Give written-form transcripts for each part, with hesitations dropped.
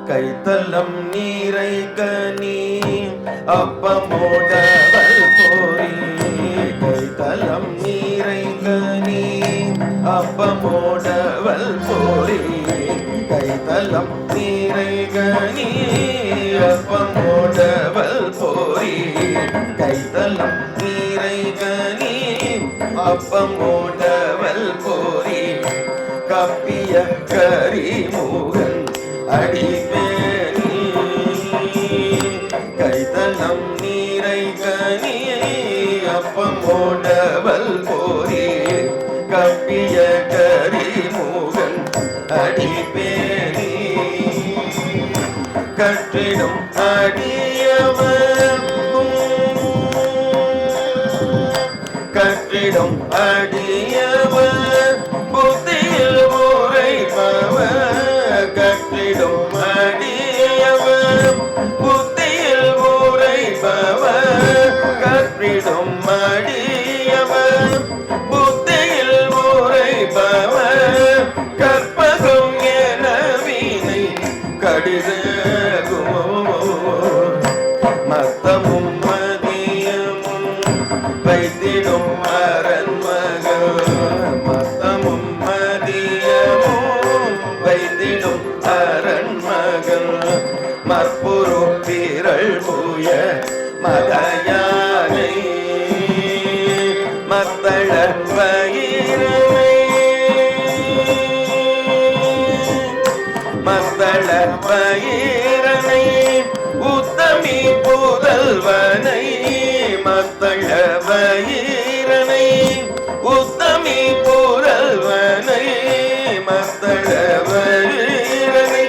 கைத்தலம் நீரை கனி அப்பமோடவல் போரி. கைத்தலம் நீரை கனி அப்பமோடவல் போரி. கைத்தலம் நீரை கனி அப்பமோடவல் போரி. கைத்தலம் நீரை கனி அப்பமோடவல் போரி. கப்பிய கரிமுகன் அடிப்பேனி. கைத்தலம் நீரை கனி அப்பமோடவல் போரி. கப்பிய கரிமுகன் அடிப்பேனி. கற்றிடும் அடியவன் கற்றிடும் அடியவன் புத்தியில் உரைப்பவர். கற்றிடும் அடியவன் புத்தியில் உரைப்பவர். கற்றிடும் அடியவன் புத்தியில் உரைப்பவர். கற்பகம் என வீணை கடிதகுமோ. மத்தமும் மதியமும் வைத்திடும் அரண்மகள். மத்தமும் மதியமும் வைத்திடும் அரண்மகள். மற்புரு திரள் புய மதயானை. மத்தள பயிரனை மத்தள பயிரனை உத்தமி புதல்வனை. மத்தள பயிரனை உத்தமி புதல்வனை. மத்தள பயிரனை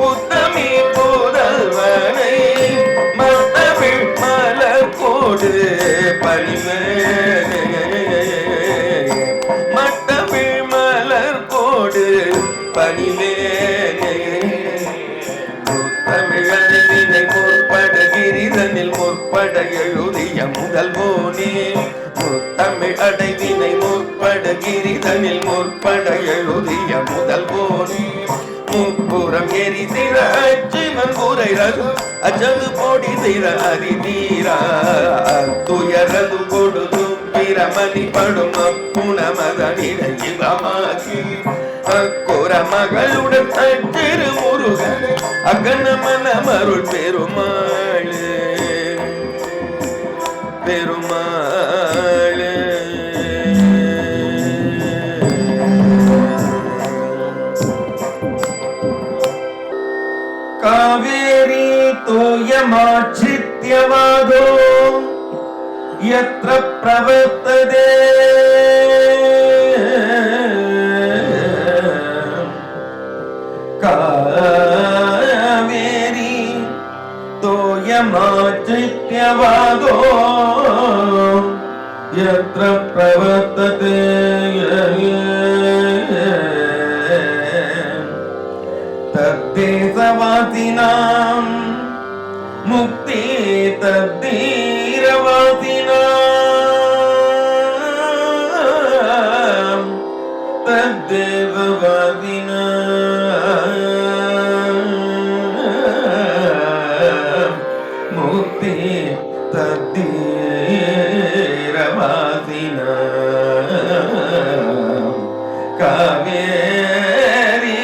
உத்தமி புதல்வனை. மத்தமிழ் மலர்கோடு பணிவேனே. மத்தமிழ் மலர்கோடு பணிவேனே. முத்தமிழறிவினை முற்பட கிரிதனில் முற்பட எழுதிய முதல்வோனே. முத்தமிழ் அடைவினை முற்பட கிரிதனில் முற்பட எழுதிய முதல்வோனே. முப்புறம் எரி திற அச்சிவன் உரை ரகு அச்சது போடி திற அறிதீரா. துயரது கொடுது பிரமணி படும் அப்புணமதனிடையிலமாகி. அக்குற மகளுடன் அச்சிறு முருகன் அகனமன மருள் பெருமாள். பெருமாள் காவேரி தோயமாச்சித்யவாதோ யத்ர பிரவர்த்ததே. காவேரி தோயமாச்சித்யவாதோ யத்ர பிரவர்த்ததே. தத்தேசவாசினாம் முக்தி தத்தீரவாசினாம். தத்தேவவாசினாம் முக்தி தத்தீரவாசினாம். காவேரி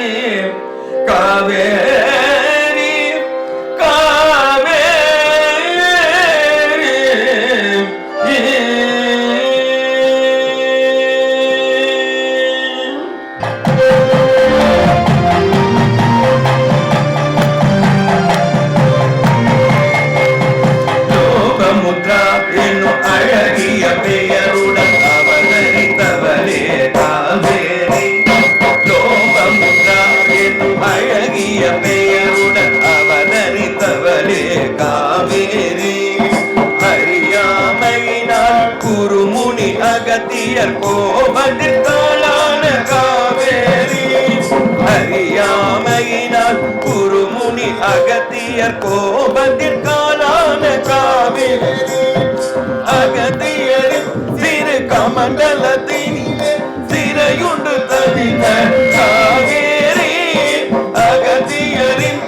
காவேரி காவேரி. லோகமுத்ரா என்னும் அழகிய பெயருடன் அவதரித்தவளே காவேரி. லோகமுத்ரா என்னும் அழகிய பெயருடன் அவதரித்தவளே காவேரி. அறியாமையினால் குருமுனி அகத்தியர் கோபத்திற்காளான காவேரி. அறியாமையினால் குருமுனி அகத்தியர் கோபத்திற்காளான காவேரி. அகத்தியரின் சிறு கமண்டலத்தின் சிறையுண்டு தவித்த காவேரி. அகத்தியரின்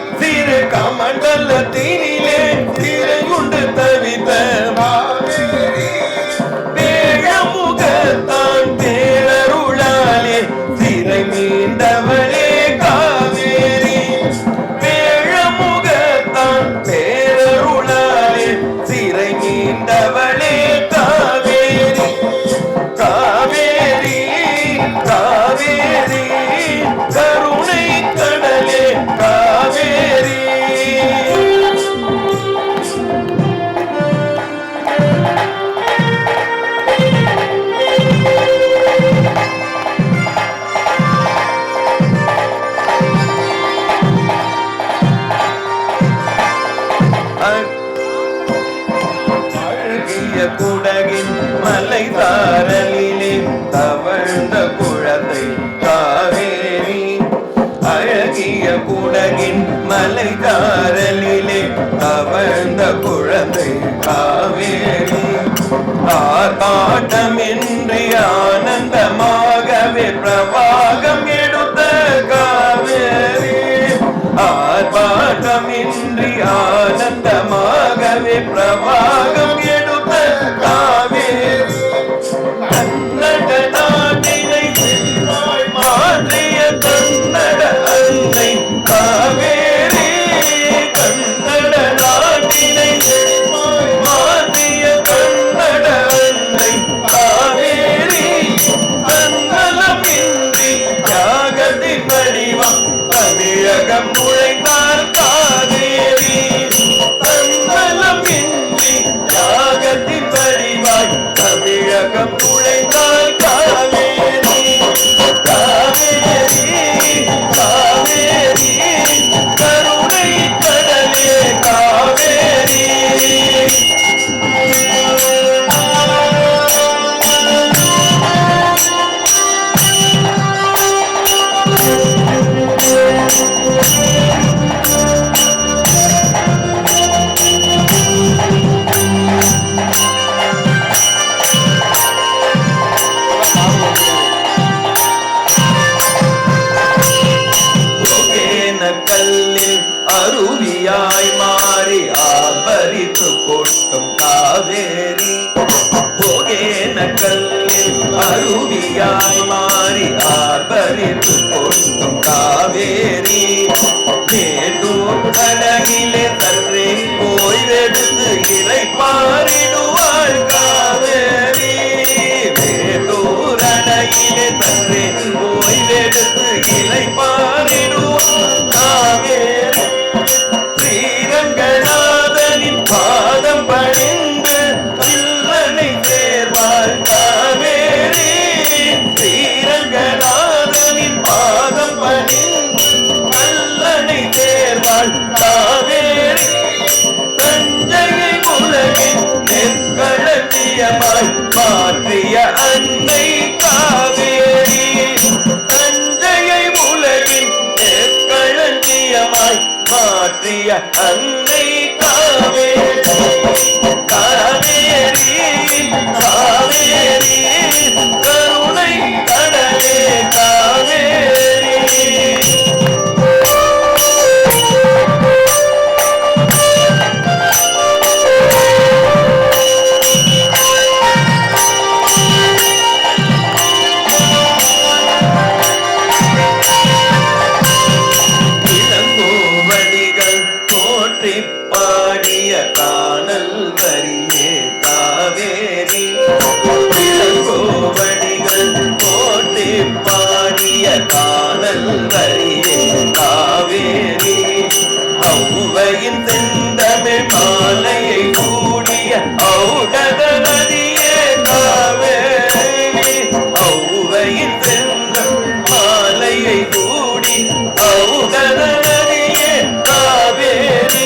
அலைகாரலிலே தவழ்ந்த குழந்தை காவேரி ஆர்ப்பாட்டமின்றி ஆனந்தமாகவே பிரவாகம் எடுத்த காவேரி ஆர்ப்பாட்டமின்றி ஆனந்தமாகவே பிரவாகம் எடுத்த காவேரி கன்னட நாட்டினை மாற்றிய கன்னட அன்னை காவேரி கன்னட நாட்டினை மாற்றிய கன்னட அன்னை காவேரி தன்னலமின்றி தியாகத்தின் வடிவம் தமிழகம் நுழைந்தார் காவேரி தன்னலமின்றி தியாகத்தின் வடிவாய் தமிழகம் நுழைந்தார் காவேரி காவேரி காவேரி கருணை கடலே காவேரி கல்லில் அருவியாய் மாறி ஆபரித்து கொட்டும் காவேரி ஒகேன கல்லில் அருவியாய் மாறி ஆபரித்து கொட்டும் காவேரி மேட்டூர் கடலிலே தன்னை ஓய்வெடுத்து இலை பாரிடுவாள் காவேரி மேட்டூர் அணையிலே தன்னை ஓய்வெடுத்து இலை பாரிடுவாள் காவேரி ஸ்ரீரங்கநாதனின் பாதம் பணிந்து பிள்ளனை சேர்வாள் காவேரி ஸ்ரீரங்கநாதனின் பாதம் பணிந்து கல்லனை சேர்வாள் காவேரி தஞ்சையை உலகின் நெற்களஞ்சியமாய் மாற்றிய அன்னை காவேரி தஞ்சையை உலகின் நெற்களஞ்சியமாய் மாற்றிய அன்னை காவேரி காவேரி காவேரி கருணை கடலே காவேரி இளங்கோவடிகள் போற்றி பாடிய காணல் வரியே காவேரி இளங்கோவடிகள் போற்றி பாடிய காணல் வரியே காவேரி ஔவையின் செந்தமிழ் மாலையை சூடிய ஔடத நதியே காவேரி ஔவையின் செந்தமிழ் மாலையை சூடி ஔடத நதியே காவேரி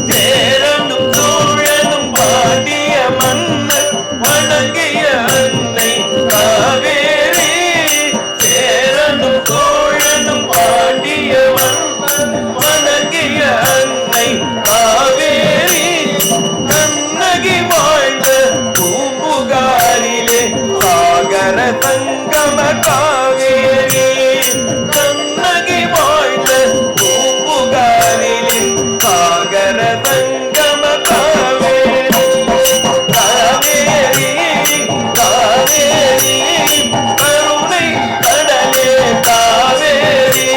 சேரனும் சோழனும் பாண்டிய மன்னர் வணங்கிய அன்னை காவேரி சேரனும் சோழனும் பாண்டிய மன்னர் வணங்கிய அன்னை காவேரி கண்ணகி வாழ்ந்த பூம்புகாரிலே சாகர சங்கம காவேரி கண்ணகி வாழ்ந்த பூம்புகாரிலே சாகர சங்கம காவேரி காவேரி காவேரி கருணை கடலே காவேரி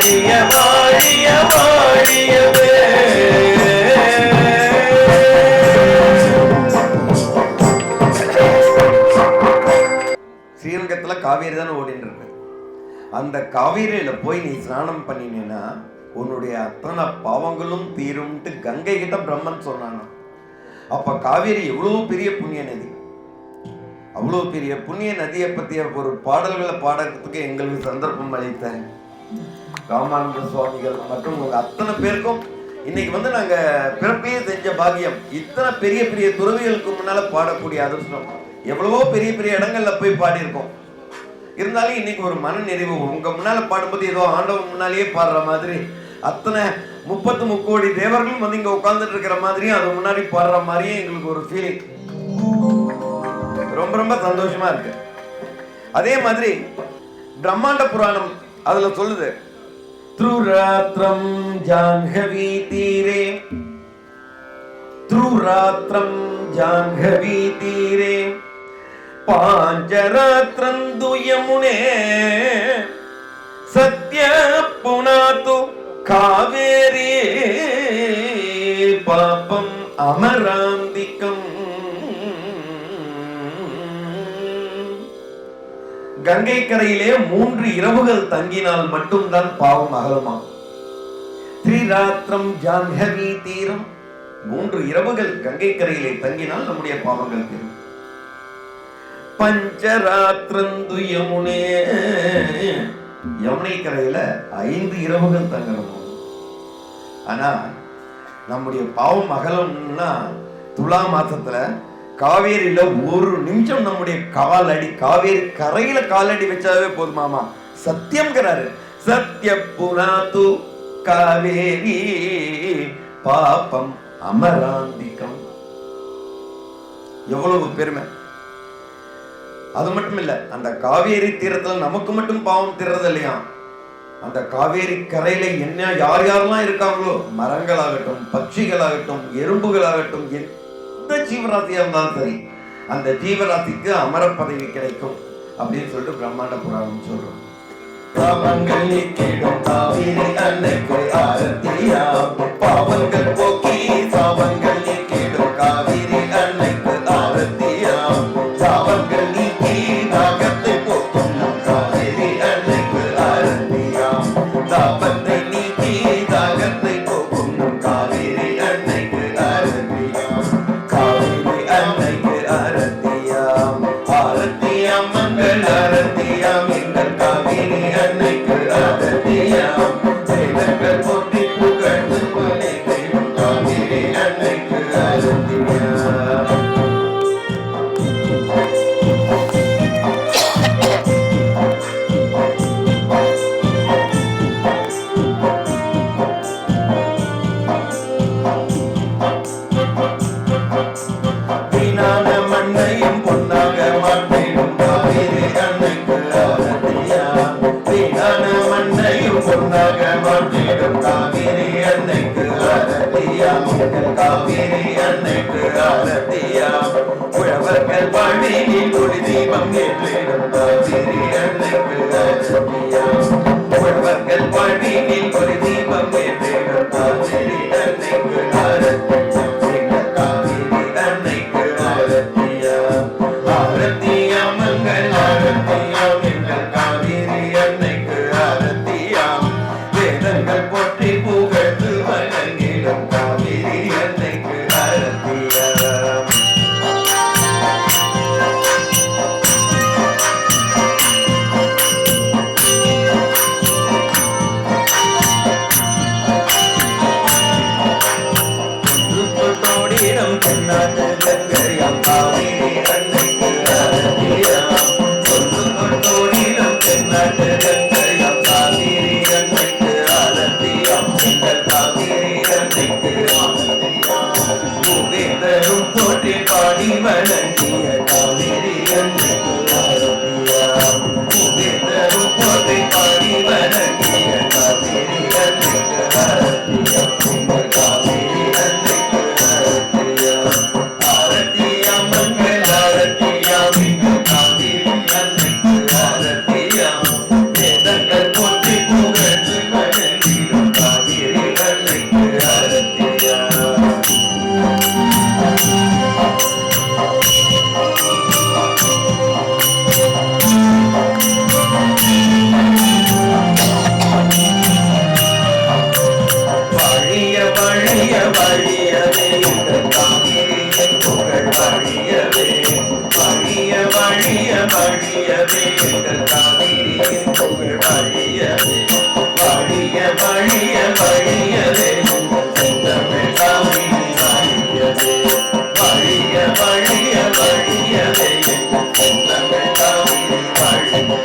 வாழிய வாழிய வாழியவே. ஸ்ரீரங்கத்துல காவேரி தானே ஓடின்னு இருக்கு. அந்த காவேரியில போய் நீ ஸ்நானம் பண்ணினேன்னா உன்னுடைய அத்தனை பாவங்களும் தீரும்ட்டு கங்கை கிட்ட பிரம்மன் சொன்னானா. அப்ப காவேரி எவ்வளவு பெரிய புண்ணிய நதி. அவ்வளவு பெரிய புண்ணிய நதியை பற்றிய ஒரு பாடல்களை பாடுறதுக்கு எங்களுக்கு சந்தர்ப்பம் அளித்த ராமானந்த சுவாமிகள் மற்றும் உங்க அத்தனை பேருக்கும் இன்னைக்கு நாங்க பிறப்பையே செஞ்ச பாக்கியம். இத்தனை பெரிய பெரிய துறவிகளுக்கு முன்னால பாடக்கூடிய அதிர்ஷ்டம். எவ்வளவோ பெரிய பெரிய இடங்கள்ல போய் பாடியிருக்கோம். இருந்தாலும் இன்னைக்கு ஒரு மன நிறைவு. உங்க முன்னால பாடும்போது ஏதோ ஆண்டவன் முன்னாலேயே பாடுற மாதிரி, அத்தனை 30 கோடி தேவர்களும் இங்க உட்கார்ந்துட்டு இருக்கிற மாதிரியும் அது முன்னாடி பாடுற மாதிரியும் எங்களுக்கு ஒரு ஃபீலிங். ரொம்ப ரொம்ப சந்தோஷமா இருக்கு. அதே மாதிரி பிரம்மாண்ட புராணம் அதுல சொல்லுது, த்ருராத்ரம் ஜான்ஹவி தீரே, த்ருராத்ரம் ஜான்ஹவி தீரே பாஞ்சராத்ரந்து யமுனே சத்ய புனாது காவேரி பாபம் அமராந்திகம். கங்கை கரையிலே 3 இரவுகள் தங்கினால் மட்டும்தான் பாவம் அகலுமா. திரிராத்திரம் ஜான்ஹவி தீரம், 3 இரவுகள் கங்கை கரையிலே தங்கினால் நம்முடைய பாவங்கள் தீரும். பஞ்சராத்திரந்து யமுனே, யமுனை கரையில 5 இரவுகள் தங்கணும். ஆனா நம்முடைய பாவம் அகலம்னா துலா மாசத்துல காவேரியில 1 நிமிஷம் நம்முடைய காலடி காவேரி கரையில காலடி வச்சாவே போதுமாமா. சத்தியம்ங்கிறாரு, சத்திய புனாது காவேரி பாபம் அமராந்திகம். எவ்வளவு பெருமை. அது மட்டும் இல்ல, அந்த காவேரி தீரத்துல நமக்கு மட்டும் பாவம் தீர்றது இல்லையா, அந்த காவேரி கரையில என்ன யார் யாரெல்லாம் இருக்காங்களோ, மரங்களாகட்டும், பட்சிகளாகட்டும், எறும்புகளாகட்டும், எந்த ஜீவராசியா இருந்தாலும் சரி, அந்த ஜீவராசிக்கு அமர பதவி கிடைக்கும் அப்படின்னு சொல்லிட்டு பிரம்மாண்ட புராணம் சொல்றோம். பாவங்கள் நீக்கிடும் காவேரி அன்னைக்கு ஆரத்தியா, பாவங்கள் போக்கி பாவங்கள் நீக்கிடும் காவேரி அன்னைக்கு ஆரத்தியா, பாவங்கள் நீக்கி தாகத்தை போக்கும் நம் காவேரி அன்னைக்கு ஆரத்தியா, தாபத்தை நீக்கி தாகத்தை போக்கும் நம் காவேரி அன்னைக்கு ஆரத்தியா, காவேரி அன்னைக்கு ஆரத்தியா, ஆரத்தியா மங்கள் ஆரத்தியா, எங்கள் காவேரி அன்னைக்கு ஆரத்தியா, சேலங்கள் போட்டி புகழ்ந்து காவேரி அன்னைக்கு ஆரத்தியா. காவேரி அன்னைக்கு ஆரத்தியா, உழவர்கள் வாழ்வினில் ஒளி தீபம் ஏற்றிடும் காவேரி அன்னைக்கு ஆரத்தியா, உழவர்கள் வாழ்வினில் ஒளி தீபம் ஏற்றிடும் காவேரி அன்னைக்கு ஆரத்தியா, காவேரி அன்னைக்கு ஆரத்தியா, ஆரத்தியா மங்கள் ஆரத்தியா, எங்கள் காவேரி அன்னைக்கு ஆரத்தியா, வேதங்கள் போற்றி புகழ்ந்து வணங்கிடும் காவேரி அன்னைக்கு ஆரத்தியா. வழியவே இந்த காவிரியின் புகழ் வழியவே வழிய வழிய வழியவே இந்த காவிரியின் புகழ் வழியவே வழிய வழிய வழியவே தமிழ் காவிரி வழியவே வழிய வழிய வழியவே தமிழ் காவிரி வழியவே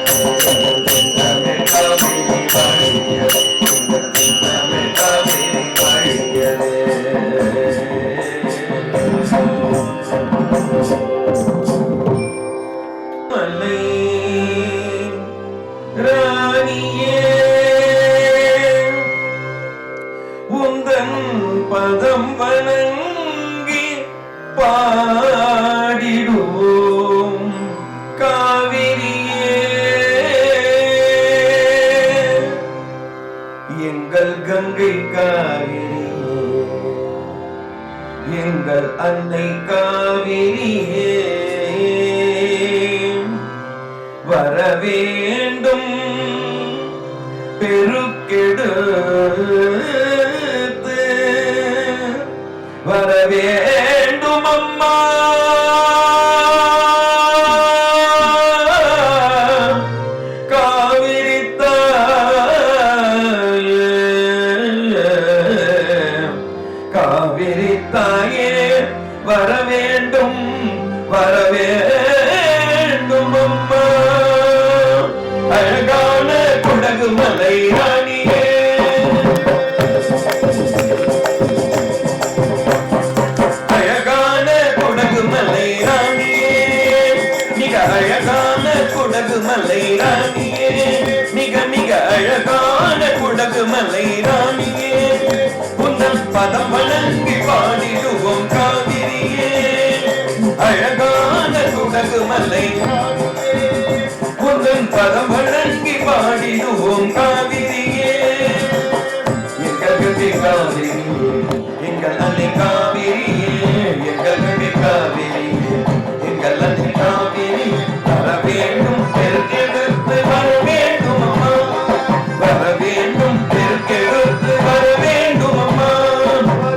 தமிழ் காவிரி வழியவே தமிழ் காவிரி வழியவே மலை ராணியே உந்தன் பதம் வணங்கி பாடிடுவோம் காவிரியே எங்கள் கங்கை காவிரியே எங்கள் அன்னை காவிரியே வர வேண்டும் பெருக்கெடுத்து வர வேண்டும் அம்மா காவிரி தாயே காவிரி தாயே வர வேண்டும் வர வேண்டும் அம்மா அழகான குடகு மலை ராணியே அழகான குடகு மலை ராணியே மிக அழகான குடகு மலை ராணியே மிக மிக அழகான குடகு மலை ராணியே உந்தன் பதம் வணங்கி பாடிடுவோம் காவிரியே அழகான குடகு மலை உந்தன் பதம் வணங்கி பாடிடுவோம் காவிரியே எங்கள் கங்கை காவிரியே எங்கள் அன்னை காவிரியே எங்கள் கங்கை காவிரியே எங்கள் அன்னை காவிரி வர வேண்டும் பெருக்கெடுத்து வர வேண்டும் அம்மா வர வேண்டும் பெருக்கெடுத்து வர வேண்டும் அம்மா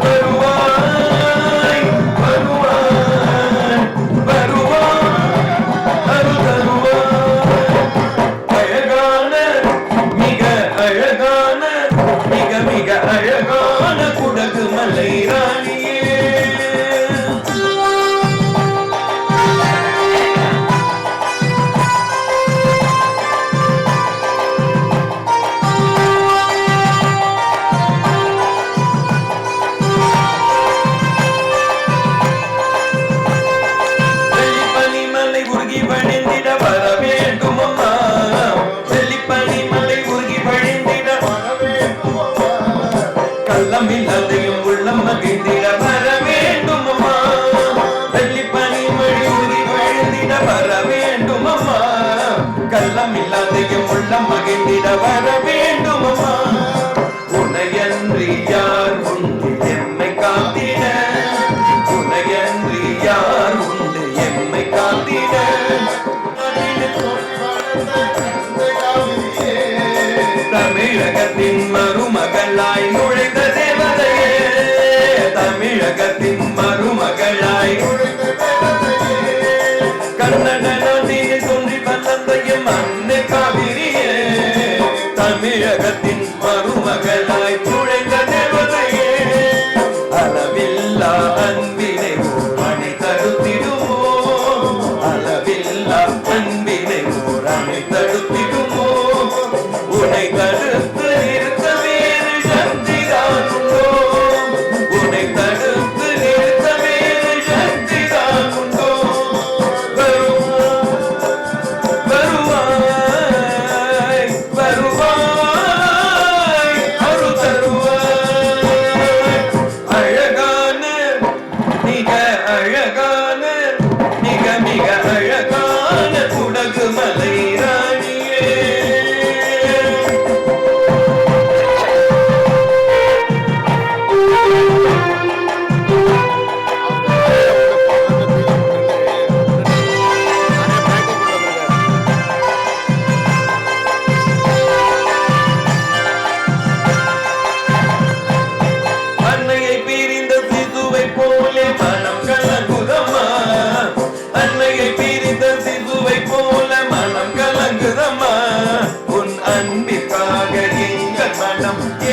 வருவாய் வருவாய் வருவாய் அருள் தருவாய் அழகான மிக அழகான மிக மிக அழகான குடகு மலை ராணியே வெள்ளிப்பனிமலை உருகி வழிந்திட வர வேண்டும் அம்மா வெள்ளிப்பனிமலை உருகி வழிந்திட வர வேண்டும் அம்மா கள்ளமில்லாதையும் உள்ளம் மகிழ்ந்திட வர வேண்டும் அம்மா வெள்ளிப்பனிமலை உருகி வழிந்திட வர வேண்டும் அம்மா கள்ளமில்லாதையும் உள்ளம் மகிழ்ந்திட வர வேண்டும் அம்மா உனையன்றி யார் உண்டு எம்மை காத்திட உனையன்றி யார் உண்டு எம்மை காத்திட தமிழகத்தின் மருமகளாய் நுழைந்த தேவதையே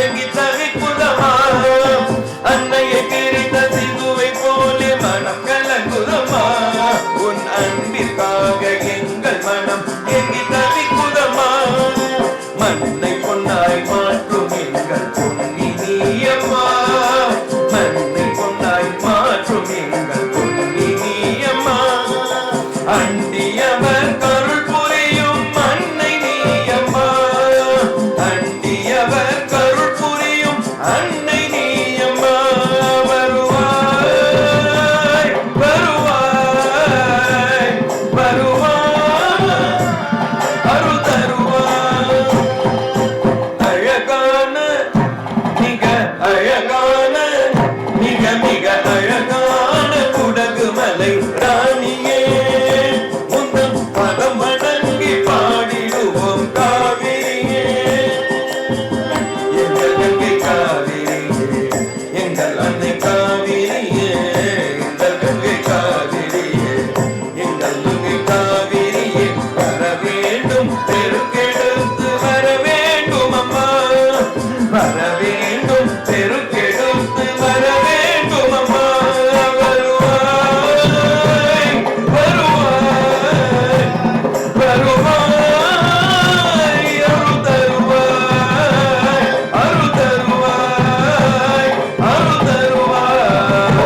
எங்கி தவிக்குதமா, அன்னையை பிரிந்த சிலுவை போலே மனம் கலங்குதமா, உன் அன்பிற்காக எங்கள் மனம் எங்கி தவிக்குதமா, மண்ணை பொன்னாய் மாற்றும் எங்கள் பொன்னி நீயம்மா, மண்ணை பொன்னாய் மாற்றும் எங்கள் பொன்னி நீயம்மா, அண்டியவர் கருள் புரியும் அன்னை நீயம்மா, அண்டியவர் கருள் புரியும் அன்னை நீயம்மா, வருவாய் வருவாய் வருவாய் அருள் தருவாய், அழகான மிக அழகான மிக மிக அழகான குடகுமலை ராணியே, உந்தன் பதம் வணங்கி பாடிடுவோம் காவிரியே, எங்கள் கங்கை காவிரியே, எங்கள் அன்னை காவிரியே, எங்கள் கங்கை காவிரியே, எங்கள் கங்கை காவிரியே, வர வேண்டும் பெருக்கெடுத்து வர வேண்டும் அம்மா, வர வேண்டும் பெருக்கெடுத்து வர வேண்டும் அம்மா, வருவாய் வருவாய் வருவாய் அருள் தருவாய் அருள் தருவாய் அருள் தருவாய்,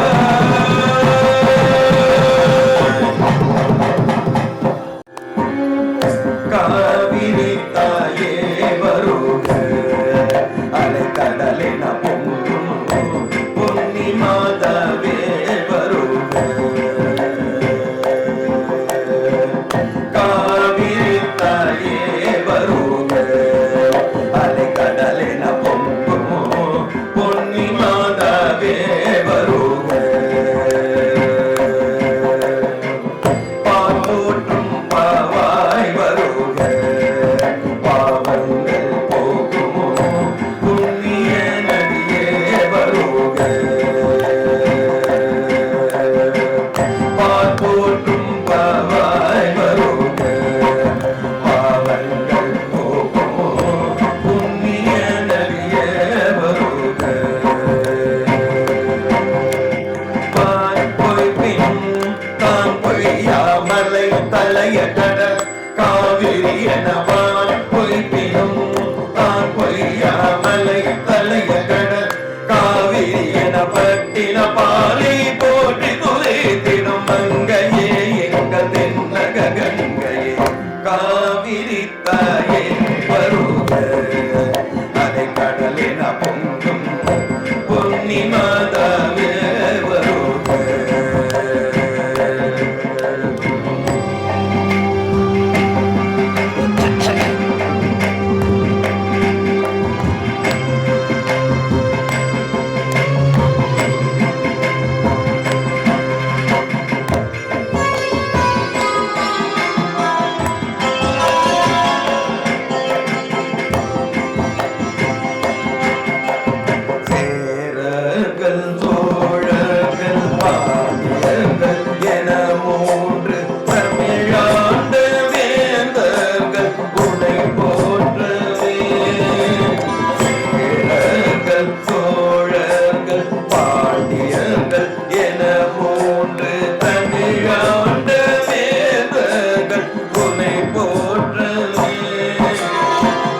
காவிரி தாயே வருக, அலைக்கடலின பொங்கும் பொன்னி மாதாவே வருக, காவிரி தாயே வருக, அலைக்கடலின பொங்கும் பொன்னி மாதாவே வருக, பாத்தோற்றும் பாவாய் வருக, பாவங்கள் போகுமோ புண்ணிய நதியே வருக, பாத்தோற்றும் பாவாய் வருக, பாவங்கள் போகுமோ புண்ணிய நதியே வருக, பொய்ப்பின் தான் பொய்யாமலை தலைய கடல் காவிரி எனவான், பொய்ப்பினும் தான் பொய்யாமலை தலைய கடல் காவிரி என பட்டின பாலை போற்றி துளைத்திடும் மங்கையே, எங்கள் தென்னக கங்கையே, காவிரி தாயே வருக, அதை கடலின பொங்கும் பொன்னி மாதாவே வருக. சேரர்கள் சோழர்கள் பாண்டியர்கள் என மூன்று தமிழாண்ட வேந்தர்கள் உனை போற்றவே, சேரர்கள் சோழர்கள் பாண்டியர்கள் என மூன்று தமிழாண்ட வேந்தர்கள் உனை போற்றவே,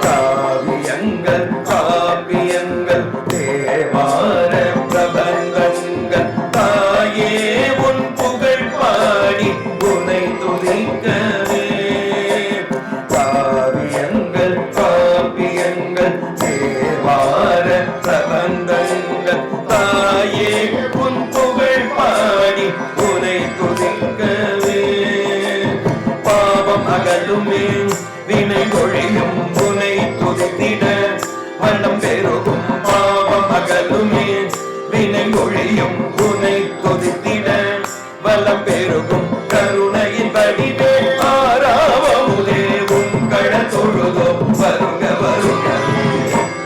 காவியங்கள் காப்பியங்கள் தேவார பிரபந்தங்கள் தாயே உன் புகழ் பாடி உனை துதிக்கவே, காவியங்கள் காப்பியங்கள் தேவார பிரபந்தங்கள் தாயே உன் புகழ் பாடி உனை துதிக்கவே, பாவம் அகலுமே வினை ஒழியும் உனை துதித்திட வண்ணம் பெருகும், பாவம் அகலுமே வினை ஒழியும் உனை துதித்திட வல்லம் பெருகும், கருணையின் வடிவே ஆறாவமுதே உங்கள் தொழுதோம் வருக வருக,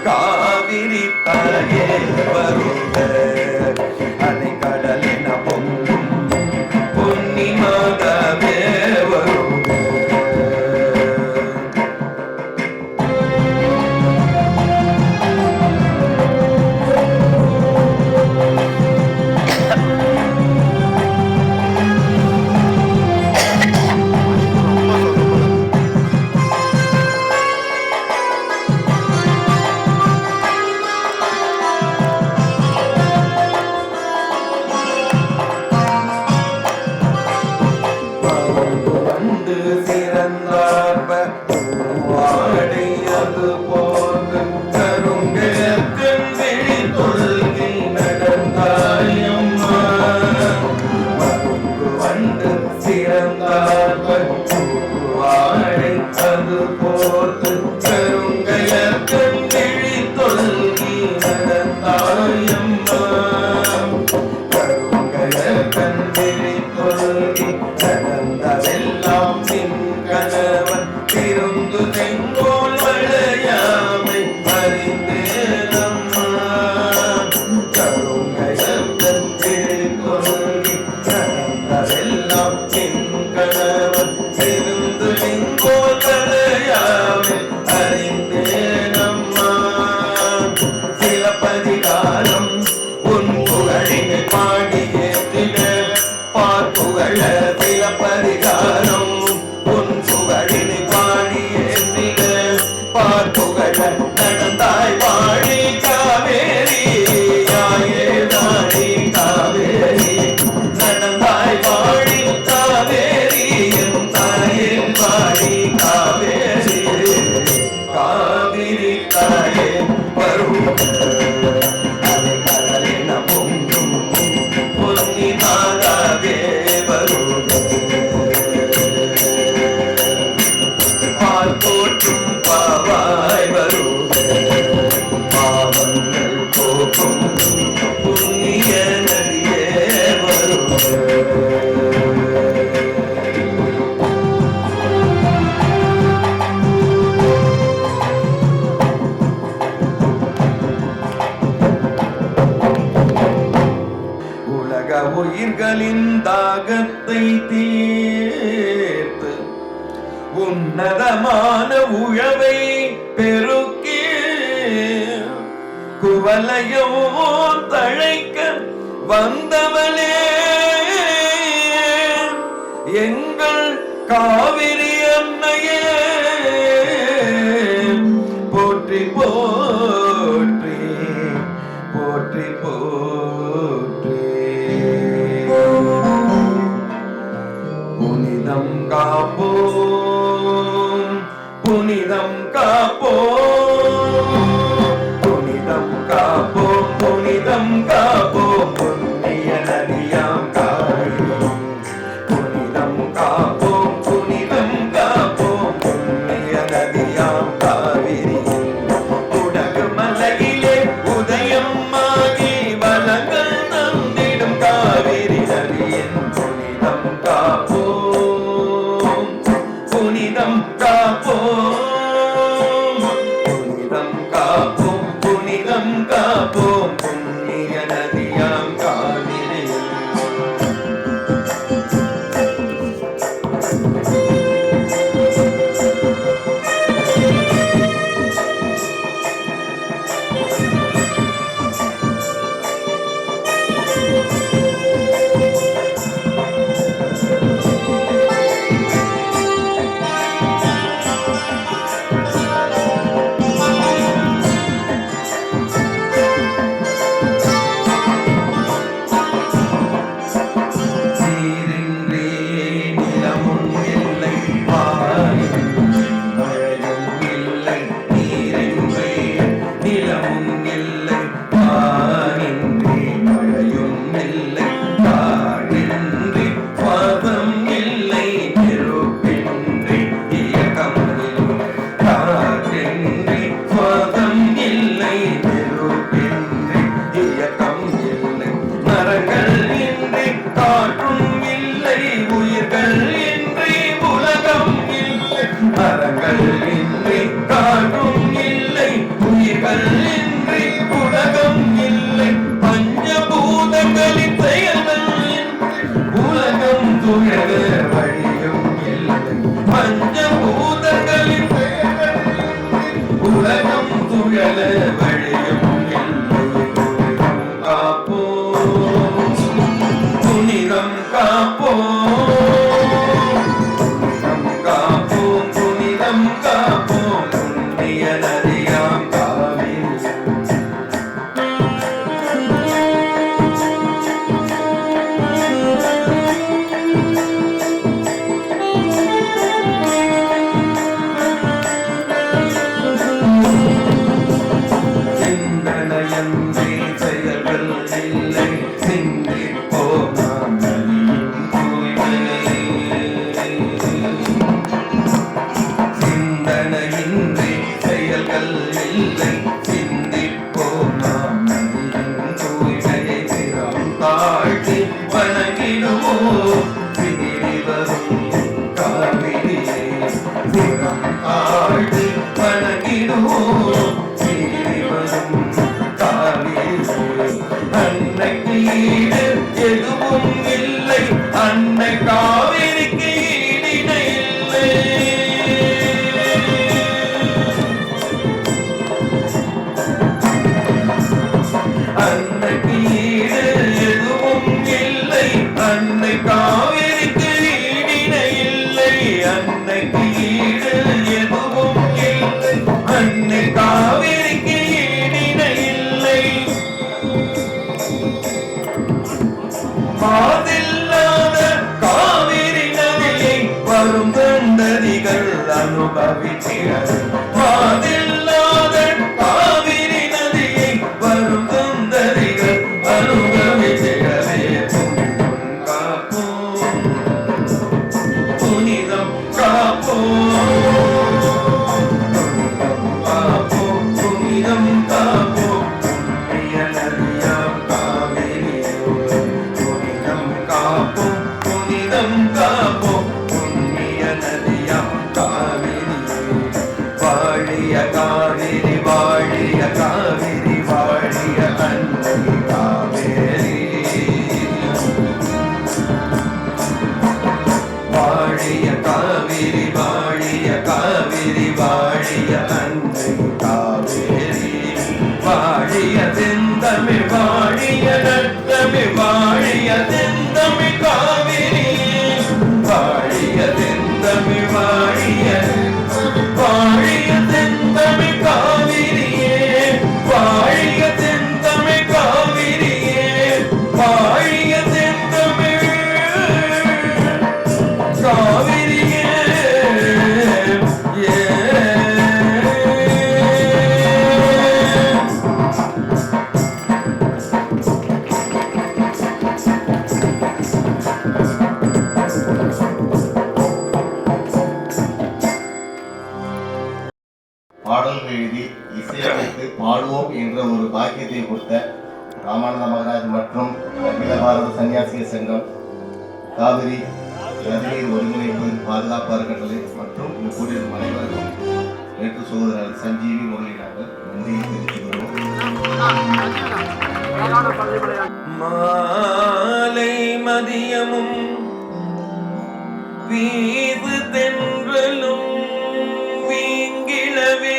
காவிரி தாயே வருக, அலைக்கடலின பொங்கும் பொன்னி மாதாவே வருக. கடலென பொங்கும் பொன்னி மாதாவே வருக. பால் போற்றும் பாவாய் வருக. பாவங்கள் போக்கும் புண்ணிய நதியே வருக. உயிர்களின் தாகத்தை தீர்த்து உன்னதமான உழவை பெருக்கி குவலையோ தழைக்க வந்தவளே எங்கள் காவிரி அன்னையே போற்றி போற்றி போற்றி போற்றி. புனிதம் காப்போம் புனிதம் காப்போம் புனிதம் காப்போம் புனிதம் காப்போம் புண்ணிய நதியாம் காவிரி. புனிதம் காப்போம் புனிதம் காப்போம் புண்ணிய நதியாம் காவிரி. உடகு மலையிலே உதயம் ஆகி வளங்கள் தந்திடும் காவிரி நதியின் புனிதம் காப்போம் புனிதம் காப்போம் புனிதம் காப்போம் புனிதம் காப்போம் புண்ணிய நதியாம் காவிரி. மரங்கள் இன்றி காற்றும் இல்லை, உயிர்கள் இன்றி உலகம் இல்லை. பஞ்சபூதங்களின் செயல்கள் உலகம் துயர வழியும் இல்லை. பஞ்சபூதங்களின் செயல்கள் உலகம் துயர வழியும் இல்லை. புனிதம் காப்போம் எதுவும் இல்லை, அன்னை காவிரிக்கு ஈடிணை இல்லை. அன்னைக்கு ஈடு எதுவும் இல்லை, அன்னை காவிரிக்கு ஈடிணை இல்லை. அன்னைக்கு ஈடு எதுவும் இல்லை, அன்னை காவிரிக்கு ஈடிணை இல்லை. மாதில்லாத காவிரி நதியை வரும் நதிகள் அனுபவிக்கிறது. மாதில்லாத காவிரி நதியை வாழிய தென்தமிழ் வாழிய நற்றமிழ் வாழிய தென்தமிழ் காவிரி வாழிய தென்தமிழ் வாழிய வாழிய தென்தமிழ் காவிரியே வாழிய தென்தமிழ் காவிரியே வாழிய தென்தமிழ் காவிரியே பாடல்கள் எழுதி இசையமைத்து பாடுவோம் என்ற ஒரு பாக்கியத்தை கொடுத்த ராமானந்த மகராஜ் மற்றும் அகில பாரத சன்னியாசிக சங்கம் காவிரி நதிநீர் ஒருங்கிணைப்பு பாதுகாப்பு அறக்கட்டளை மற்றும் இங்கு கூடியிருக்கும் அனைவருக்கும் நேற்று சகோதரர் சஞ்சீவி முரளி நாங்கள் நன்றியை தெரிவித்துக் கொள்வோம். மாலை மதியமும் வீவு தென்றலும் வீங்கிழவேனிலோ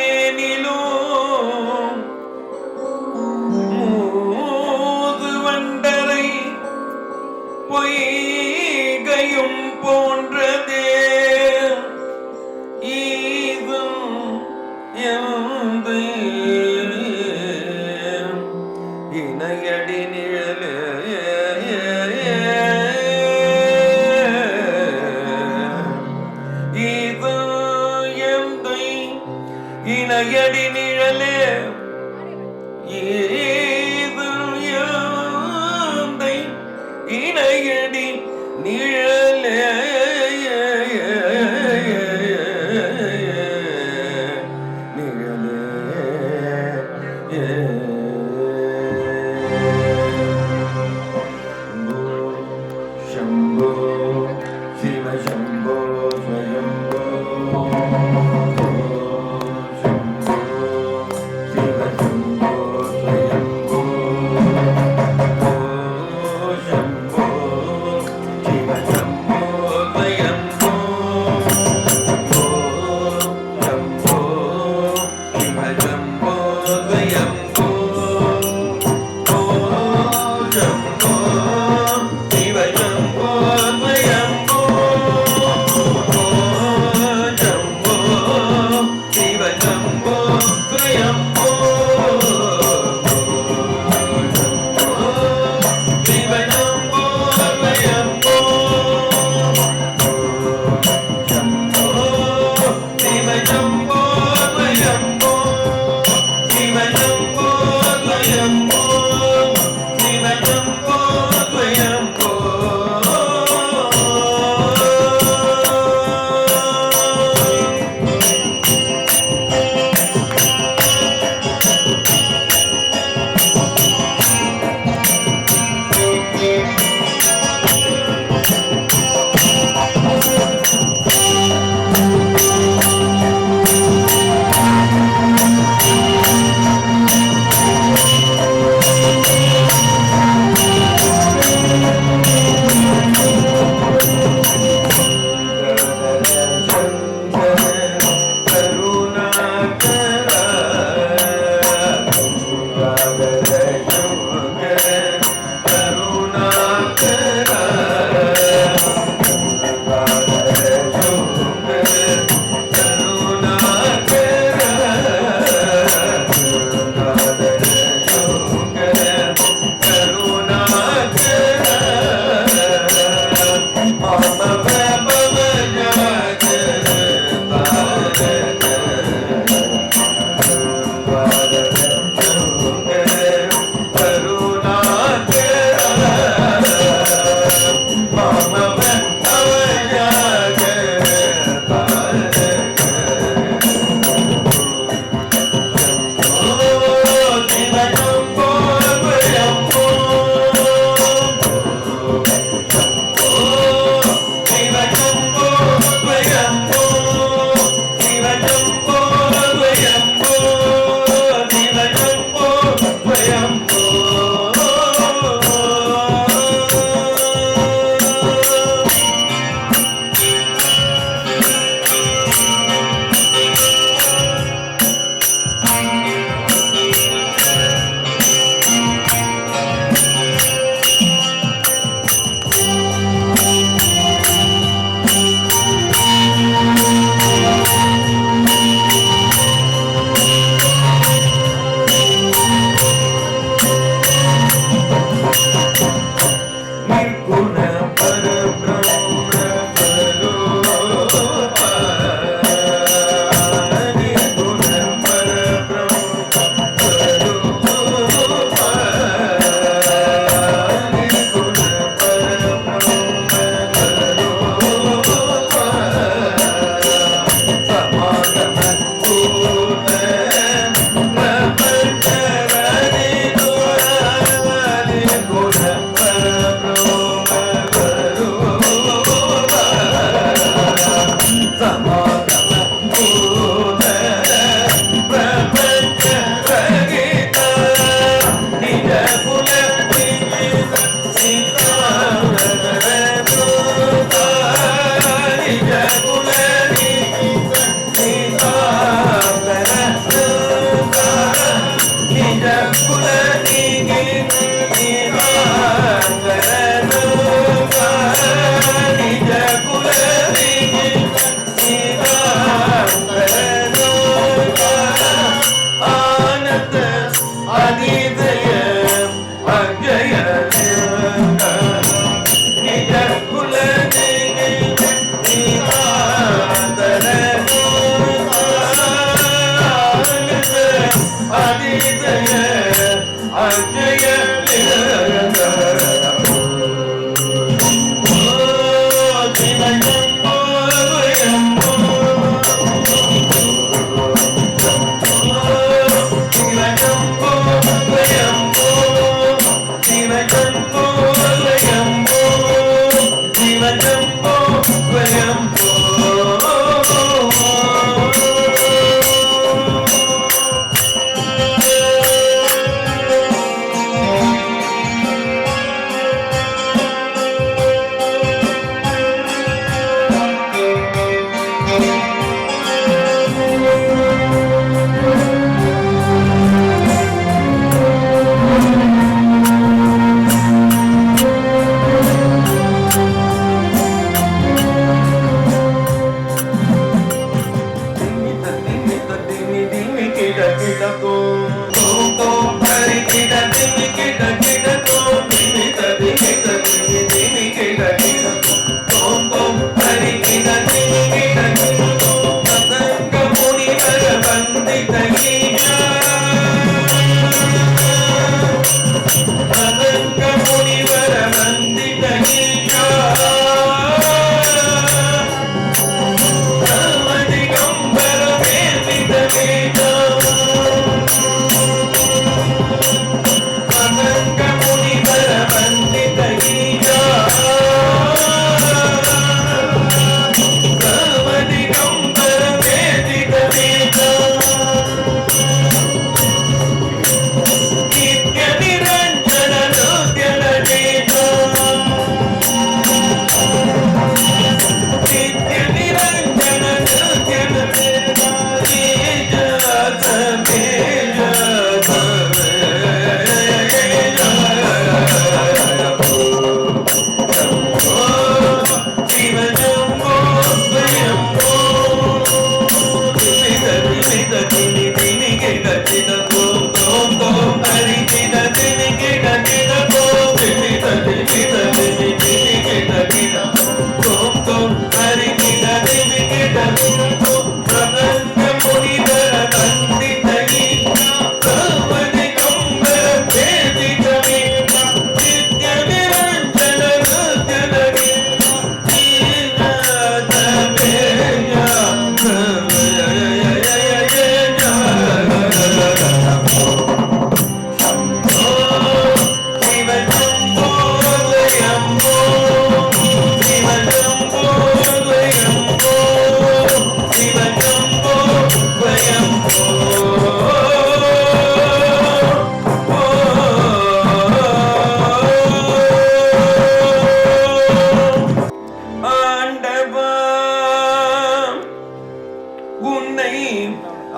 மூது வண்டரை பொய்கையும் போன்றதே ஈதும் எந்தை இணையடி நிழலே இது எந்தை இணையடி நிழலே இது எந்தை இணையடி நிழலே शंभो शिव शंभो स्वयंभो शंभो शिव शंभो स्वयंभो शंभो शिव शंभो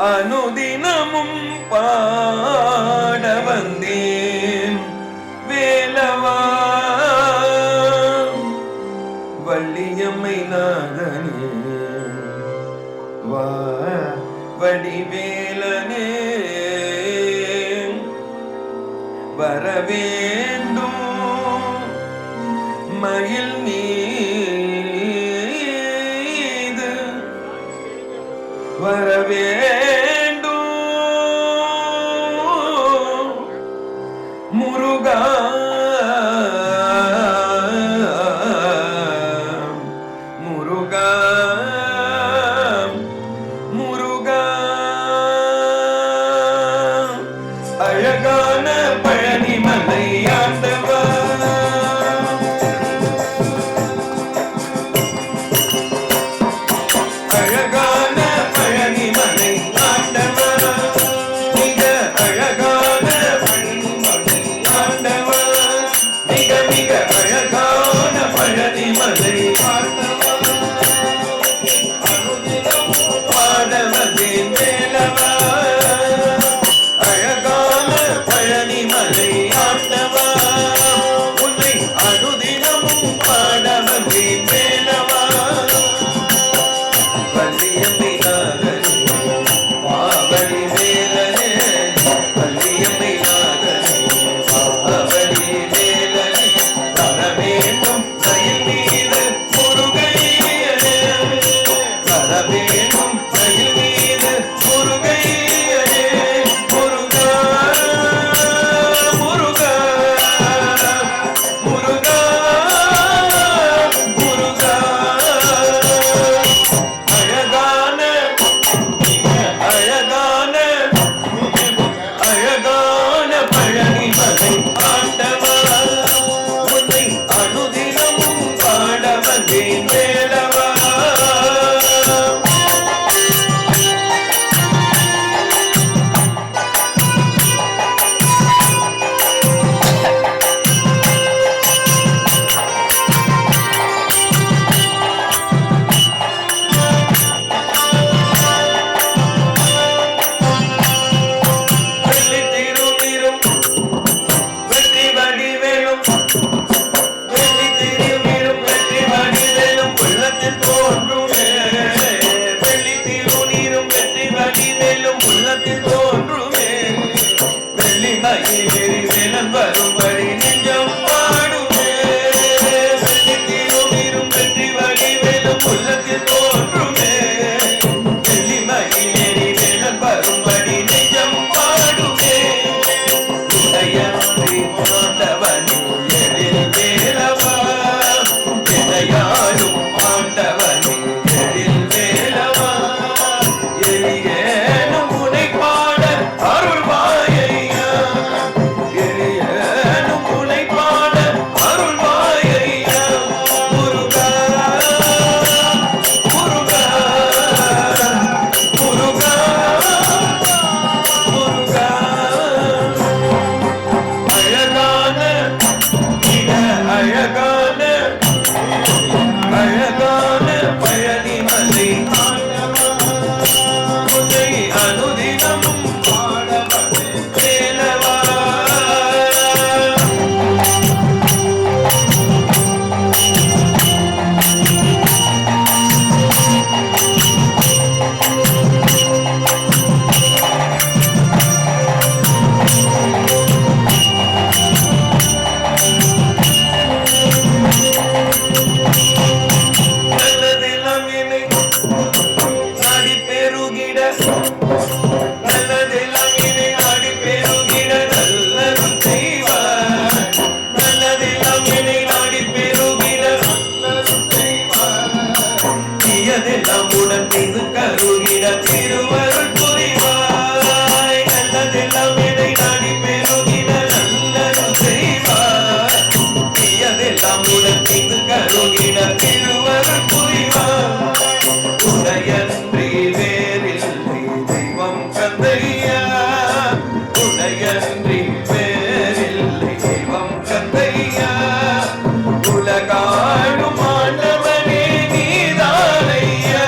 அனுதினமும் பாட வந்தேன் வேலவா வள்ளியம்மை நாதனே வா வடிவேலனே வரவேண்டும் மயில் மீது வரவேண்டும் முருகா முருகா முருகா அழகான பழனிமலை ஆண்டவா அழகான பழனிமலை ஆண்டவா மிக அழகான பழனிமலை ஆண்டவா மிக மிக அழகான பழனிமலை ஆண்டவா அனுதினம் பாடவதே மேலவா அழகான பழனிமலை மலை ஆண்டவா உன்னை அனுதினமும் பாட வந்தேன் வேலவா வள்ளியம்மை நாதனே பாவடி வேலனே வள்ளியம்மை நாதனே பாவடி வேலனே வரவேண்டும் ரயில் மீது முருகையனே வரவேண்டும் ரயில் மீது முருகையனே முருகா முருகா முருகா முருகா அழகான அழகான அழகான பழனி மலை ஆண்டவா உன்னை அனுதினமும் பாட வந்தேன் வேலவா வெள்ளி திருநீரும் வெற்றி வடிவேலும் வெள்ளி திருநீரும் வெற்றி வடிவேலும் உள்ளத்தில் தோன்றுமே வெள்ளி திருநீரும் வெற்றி வடிவேலும் உள்ளத்தில் தோன்றுமே வெள்ளி மயிலேறி வேலன் வரும்படி நெஞ்சம் பாடுமே வெள்ளி திருநீரும் வெற்றி வடிவேலும் உள்ளத்தில் தோன்றுமே வெள்ளி மயிலேறி வேலன் வரும்படி நெஞ்சம் பாடுமே உடையன்றி ஆண்டவனே எழில் வேலவா எதையாளும் ஆண்டவனே எழில் வேலவா எளியேனும் உனை பாட அருள்வாயையா எளியேனும் உனை பாட அருள்வாயையா முருகா முருகா முருகா முருகா அழகான மிக அழகான அழகான பழனி மலை உன்னை அனுதினமும் பாட வந்தேன் வேலவா நல்லதெல்லாம் என்னை நாடி பெருகிட நல்லதெல்லாம் என்னை நாடி பெருகிட நல்லதும் செய்வார் நல்லதெல்லாம் என்னை நாடி பெருகிட நல்லதும் செய்வார் தீயதெல்லாம் உடன் மீது கருகிட திருவருள் புரிவாய் நல்லதெல்லாம் என்னை நாடி பெருகிட நல்லதும் செய்வார் தீயதெல்லாம் உடன் மீது கருகிட திருவருள் புரிவார் உடையன்றி வேறில்லை தெய்வம் கந்தையா உடையன்றி வேறில்லை தெய்வம் கந்தையா உலகாளும் ஆண்டவனே நீதானையா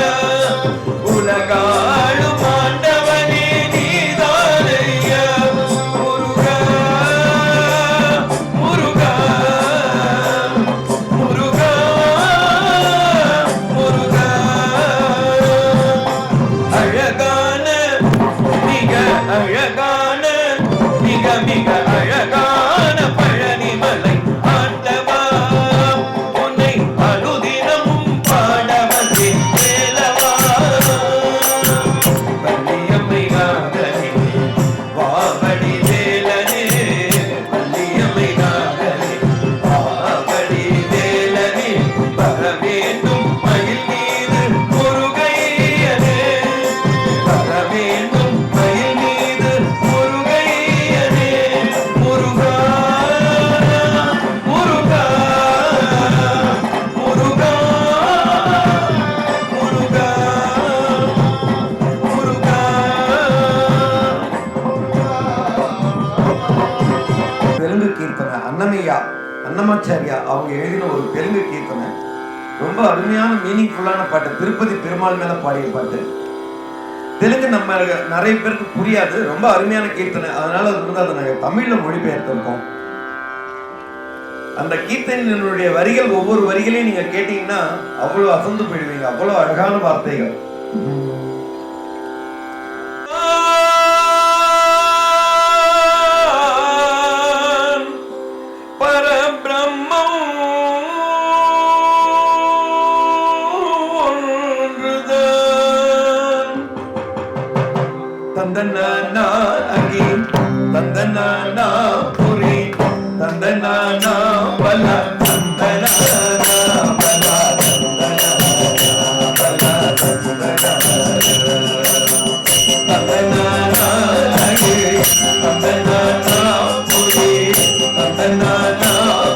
உலகாளும் ஆண்டவனே நீதானையா முருகா முருகா முருகா முருகா அழகான மிக அழகான மிக மிக அழகான பழனி மலை ஆண்டவா உன்னை அனுதினமும் பாட வந்தேன் வேலவா வள்ளியம்மை நாதனே வாவடி வேலனே வள்ளியம்மை நாதனே வாவடி வேலனே வரவேண்டும் மயில் மீது முருகையனே வரவேண்டும் மயில் மீது முருகையனே முருகா முருகா முருகா முருகா முருகா தெலுங்கு கீர்த்தனை அன்னமாச்சாரியா அவங்க எழுதின ஒரு தெலுங்கு கீர்த்தனை ரொம்ப அருமையான மீனிங்ஃபுல்லான பாட்டு. திருப்பதி பெருமாள் மேல பாடிய பாட்டு. தெலுங்கு நம்ம நிறைய பேருக்கு புரியாது, ரொம்ப அருமையான கீர்த்தனை. அதனால அதை நாங்கள் தமிழில் மொழிபெயர்த்திருக்கோம். அந்த கீர்த்தனையினுடைய வரிகள், ஒவ்வொரு வரிகளையும் நீங்க கேட்டீங்கன்னா அவ்வளவு அசந்து போயிடுவீங்க. அவ்வளவு அழகான வார்த்தைகள். தந்தனா அகி தந்தனா புரி தந்தனா பல தந்தனா பல தந்தனா தந்தனா அகி தந்தனா புரி தந்தனா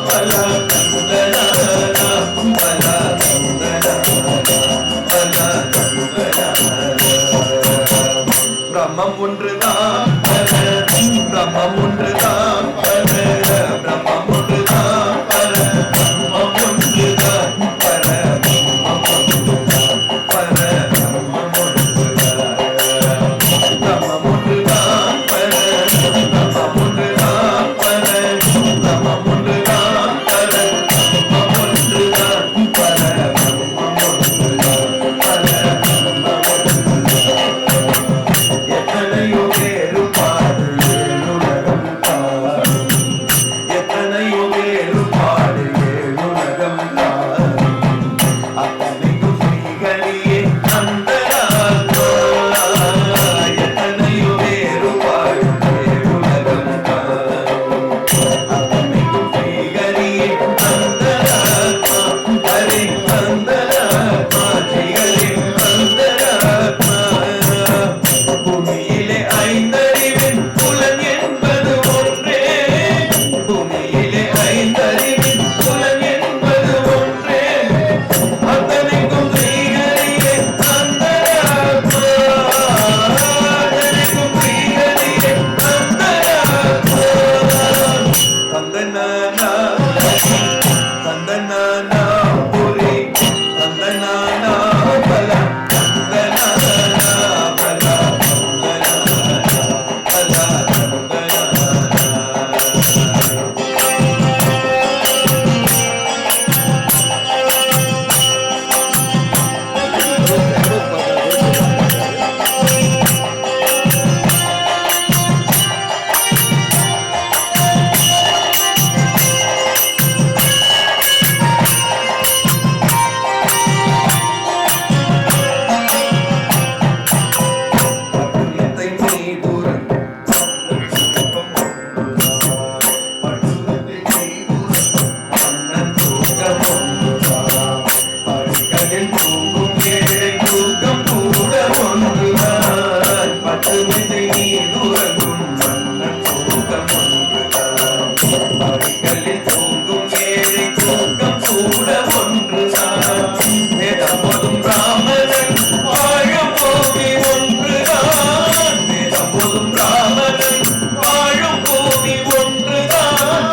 பல தந்தனா பிரம்மம் ஒன்றுதான், பிரம்மம் ஒன்றுதான், பிரம்மம் ஒன்றுதான், பிரம்மம் ஒன்றுதான், பிரம்மம் ஒன்றுதான், பிரம்மம் ஒன்றுதான், பிரம்மம் ஒன்றுதான், பிரம்மம் ஒன்றுதான், பிரம்மம் ஒன்றுதான், பிரம்மம் எத்தனையோ வேறுபாடு ஏழுலகம் தான், எத்தனையோ வேறுபாடு ஏழுலகம் தான், அத்தனைக்கும் ஸ்ரீகரியே அந்தராத்மா. எத்தனையோ வேறுபாடு ஏழுலகம் தான், அத்தனைக்கும் ஸ்ரீகரியே அந்தராத்மா. ஹரி அந்தராத்மா, ஸ்ரீகரி அந்தராத்மா. பூமியிலே ஐந்தறிவின் புலன் என்பது ஒன்றே, பூமியிலே ஐந்தறிவின் புலன் என்பது ஒன்றே, அத்தனைக்கும் ஸ்ரீஹரியே அந்தராத்மா. அத்தனைக்கும் ஸ்ரீஹரியே அந்தராத்மா. தந்தனா தந்தனா புரி தந்தனா பல தந்தனா பல பட்டுலத்தை நீ தூரம் மன்னன் தூக்கம் ஒன்றுதான், படுகளில் தூங்கும் ஏழை தூக்கம் கூட ஒன்றுதான். பட்டுலத்தை நீ தூரங்கும் மன்னன் தூக்கம் ஒன்றுதான், படுகளில் தூங்கும் ஏழை தூக்கம் கூட ஒன்றுதான். வேதம் போதும் ராமனன் வாழும் பூமி ஒன்றுதான், வேதம் போதும் ராமனன் வாழும் பூமி ஒன்றுதான்,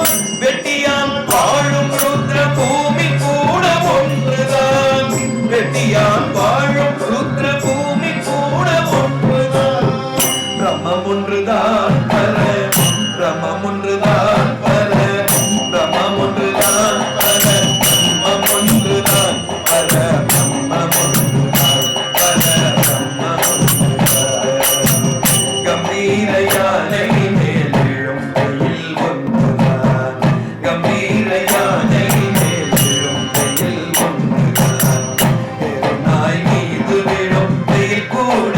வெட்டியான் வாழும் ருத்ர பூமி கூட ஒன்றுதான், வெட்டியான் வாழும் ருத்ர பூமி கூட ஒன்றுதான். பிரம்மம் ஒன்றுதான் பர, பிரம்மம் ஒன்றுதான் பர, பிரம்மம் ஒன்றுதான் பர, பிரம்மம் ஒன்றுதான் பர, பிரம்மம் ஒன்றுதான் பர, பிரம்மம் ஒன்றுதான். கம்பீர யானை மேல் விழும் வெயில் ஒன்றுதான், கம்பீர யானை மேல் விழும் வெயில் ஒன்றுதான், பெருநாய் மீது விழும் வெயில் கூட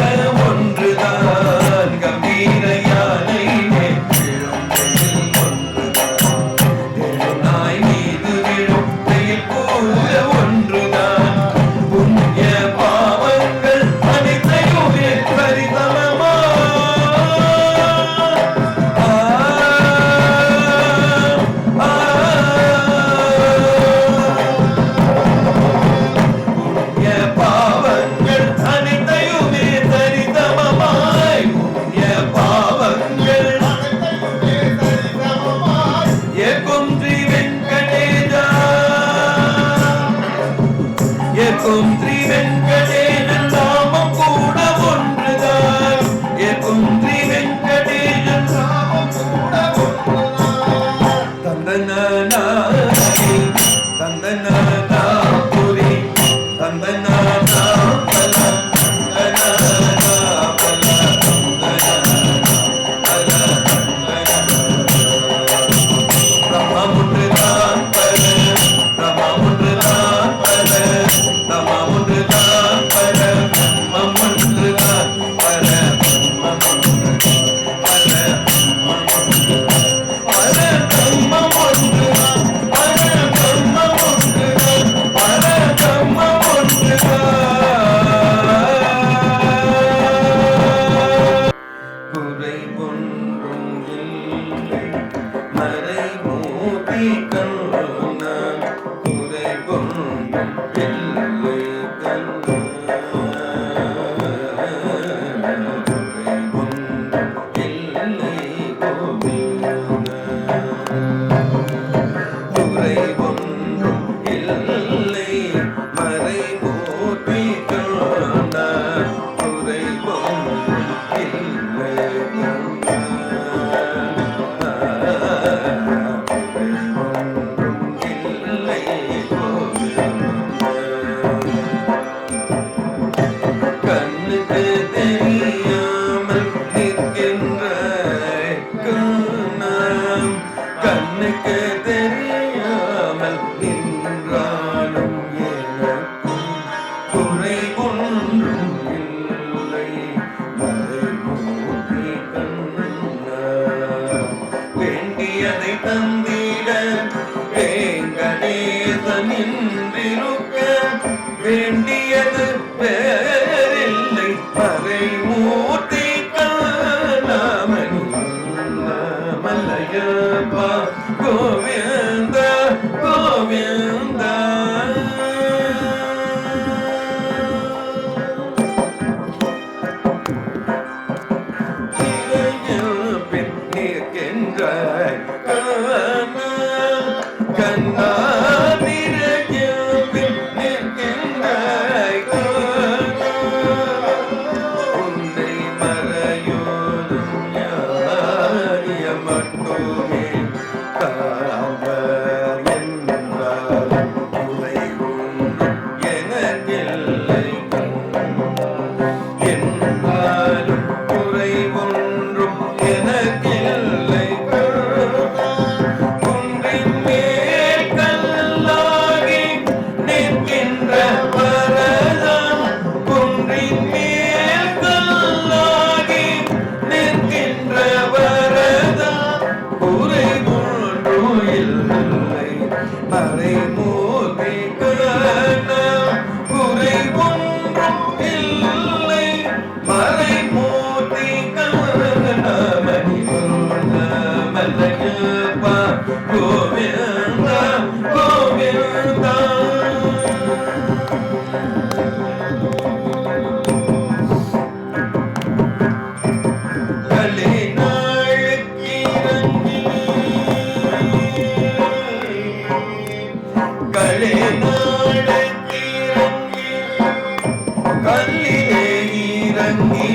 ஒன்றுதான், கம்பீர யானை மேல் விழும் வெயில் ஒன்றுதான், பெருநாய் மீது விழும் வெயில் கூட ஒன்றுதான். புண்ணிய பாவங்கள் அனைத்தையுமே சரிசமமா புண்ணிய பாவங்கள் அனைத்தையுமே சரிசமமாய், புண்ணிய பாவங்கள் ஏக்கும் ஸ்ரீ வெங்கடேஜா, ஏக்கும் ஸ்ரீ வெங்கடேசன் நாமம் கூட ஒன்றுதான். தந்தனாரி தந்தனானா புரி தந்தனானா பல தந்தனானா பல பிரம்மமுன்றுதான் பல பிரம்மமுன்றுதான் பல பிரம்மமுன்றுதான் பல பிரம்மமுன்றுதான் பல குறை ஒன்றும் இல்லை மறைமூர்த்தி கண்ணா குறை ஒன்றும் இல்லை கண்ணா குறை ஒன்றும் இல்லை கோவிந்தா குறை ஒன்றும் இல்லை மறைமூர்த்தி கண்ணா குறை ஒன்றும் இல்லை கண்ணுக்கு தெரியாமல் நிற்கின்ற கண்ணாம் கண்ணுக்கு தெரியாமல் நின்றாலும் எனக்கும் குறை ஒன்றும் இல்லை மறைமூர்த்தி கண்ணா வேண்டியதை தந்திட வேங்கடேசன் நின்றிருக்க வேண்டியது வேறில்லை மறைமூர்த்தி கண்ணாமணி மல்லையப்பா கோவிந்த கோவிந்த பின் நிற்கின்றாய் கண்ணா நிறையில் நிற்கின்றாய் உன்னை மறையோதும் ஞானிய மட்டுமே காண்பர் என்றாலும் குறை ஒன்றும் எனக்கில்லை என்றாலும் குறை ஒன்றும் எனக்கில்லை குன்றின் மேல் கல்லாகி நிற்கின்ற வரதம் குன்றின் மேல் கல்லாகி நிற்கின்ற வரதம் குறை ஒன்றும் இல்லை மறைமூர்த்தி கண்ணா குறை ஒன்றும் இல்லை மறைமூர்த்தி கண்ணா மல்லையப்பா கோவிந்தா கோவிந்தா கலை நாளுக்கு இறங்கி கலை நாளுக்கு இறங்கி கல்லிலே இறங்கி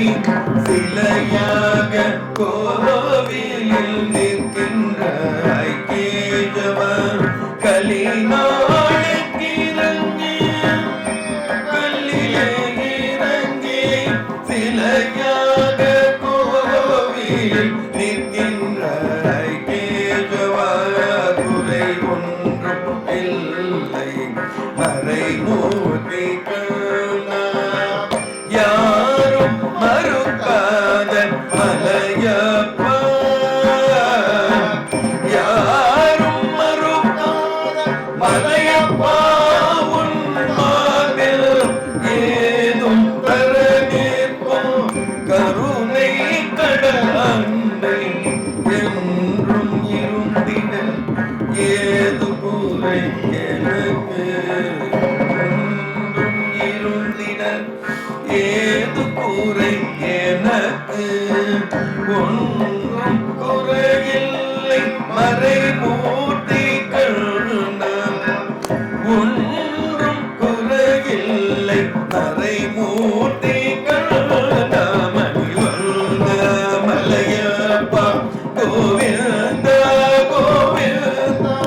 சிலையாக கோவிலில் நிற்கின்றாய் கேஜவன் கலி நாளுக்கு இறங்கி கல்லிலே இறங்கி சிலையாக கோவிலில் நிற்கின்றாய் கேஜவா குறை ஒன்றும் இல்லை மறைமூர்த்தி கண்ணா யாரும் மறுக்காத மலையப்பா யாரும் மறுக்காத மலையப்பா உன் மார்பில் ஏதும் தர நிற்போம் கருணை கடல் அன்னை என்றும் இருந்திட ஏது குறை எனக்கு என்றும் இருந்திட ஏது குறை எனக்கு ஒன்றும் குறையில்லை மறைமூர்த்தி கண்ணா ஒன்றும் குறையில்லை மறைமூர்த்தி கண்ணா மலையப்பா கோவிந்தா கோவிந்தா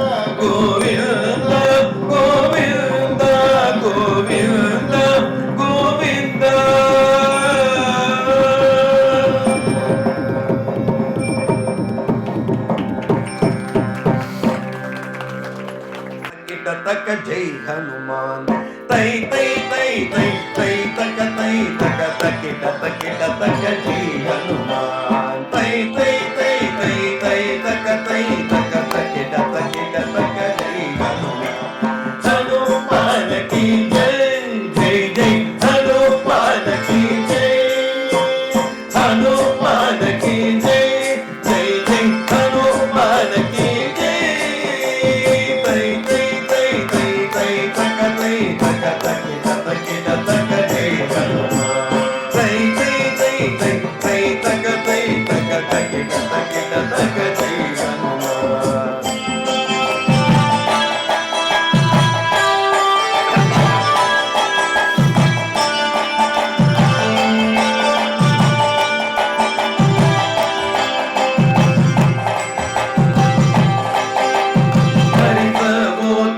ತಕ ಜೈ ಹನುಮಾನ್. ತೈ ತೈ ತೈ ತೈ ತೈ ತಕ ತೈ ತಕ ತಕಿಟ ತಕಿಟ ತಕ ಜೈ ಹನುಮಾನ್. ತೈ ತೈ ತೈ ತೈ ತೈ ತಕ ತೈ ತಕ ತಕಿಟ ತಕಿಟ ತಕ ಜೈ ಹನುಮಾನ್. ಹನುಮಾನ ಕಿ ಜೈ ಜೈ ಜೈ ಹನುಮಾನ ಕಿ ಜೈ. ಹನುಮಾನ ಕಿ ಜೈ ಜೈ ಜೈ ಹನುಮಾನ ಕಿ ಜೈ. ತೈ ತೈ ತೈ ತೈ ತೈ ತಕ ತೈ ತಕ ತಕಿಟ ತಕಿಟ ತಕ ಜೈ ಹನುಮಾನ್. ತೈ ತೈ ತೈ ತೈ ತೈ ತಕ ತೈ ತಕ ತಕಿಟ ತಕಿಟ ತಕ ಜೈ ಹನುಮಾನ್.